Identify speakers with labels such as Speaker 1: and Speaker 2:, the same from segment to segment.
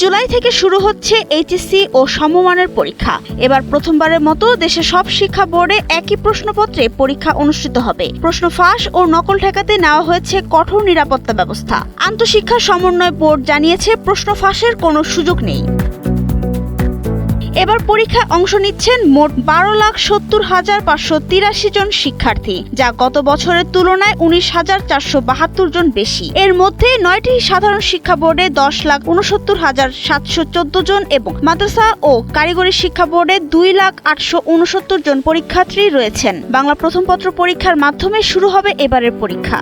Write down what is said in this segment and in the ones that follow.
Speaker 1: জুলাই থেকে শুরু হচ্ছে এইচএসসি ও সমমানের পরীক্ষা। এবার প্রথমবারের মতো দেশের সব শিক্ষা বোর্ডে একই প্রশ্নপত্রে পরীক্ষা অনুষ্ঠিত হবে। প্রশ্ন ফাঁস ও নকল ঠেকাতে নেওয়া হয়েছে কঠোর নিরাপত্তা ব্যবস্থা। আন্তঃশিক্ষা সমন্বয় বোর্ড জানিয়েছে প্রশ্ন ফাঁসের কোনো সুযোগ নেই। এবার পরীক্ষায় অংশ নিচ্ছেন মোট 12,70,583 জন শিক্ষার্থী, যা গত বছরের তুলনায় 19,472 জন বেশি। এর মধ্যে 9টি সাধারণ শিক্ষা বোর্ডে 10,69,714 জন এবং মাদ্রাসা ও কারিগরি শিক্ষা বোর্ডে 2,869 জন পরীক্ষার্থী রয়েছেন। বাংলা প্রথম পত্র পরীক্ষার মাধ্যমে শুরু হবে এবারের পরীক্ষা।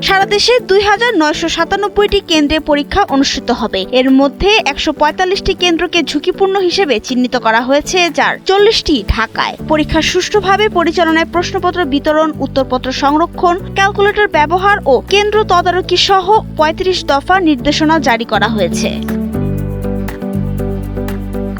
Speaker 1: সারা দেশে 2,997টি কেন্দ্রে পরীক্ষা অনুষ্ঠিত হবে। এর মধ্যে 145টি কেন্দ্রকে ঝুঁকিপূর্ণ হিসেবে চিহ্নিত করা হয়েছে, যার 40টি ঢাকায়। পরীক্ষা সুষ্ঠুভাবে পরিচালনায় প্রশ্নপত্র বিতরণ, উত্তরপত্র সংরক্ষণ, ক্যালকুলেটর ব্যবহার ও কেন্দ্র তদারকি সহ 35 দফা নির্দেশনা জারি করা হয়েছে।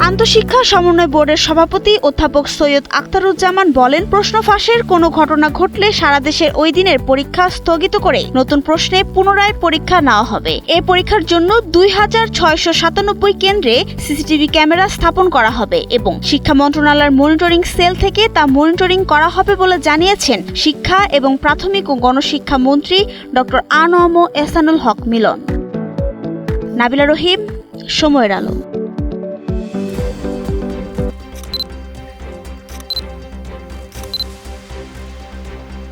Speaker 1: আন্তঃশিক্ষা সমন্বয় বোর্ডের সভাপতি অধ্যাপক সৈয়দ আখতারুজ্জামান বলেন, প্রশ্ন ফাঁসের কোনো ঘটনা ঘটলে সারা দেশের ওই দিনের পরীক্ষা স্থগিত করে নতুন প্রশ্নে পুনরায় পরীক্ষা নেওয়া হবে। এই পরীক্ষার জন্য 2,697 কেন্দ্রে সিসিটিভি ক্যামেরা স্থাপন করা হবে এবং শিক্ষা মন্ত্রণালয়ের মনিটরিং সেল থেকে তা মনিটরিং করা হবে বলে জানিয়েছেন শিক্ষা এবং প্রাথমিক ও গণশিক্ষা মন্ত্রী ডক্টর আ ন ম এহসানুল হক মিলন। নাবিলা রহিম, সময়ের আলো।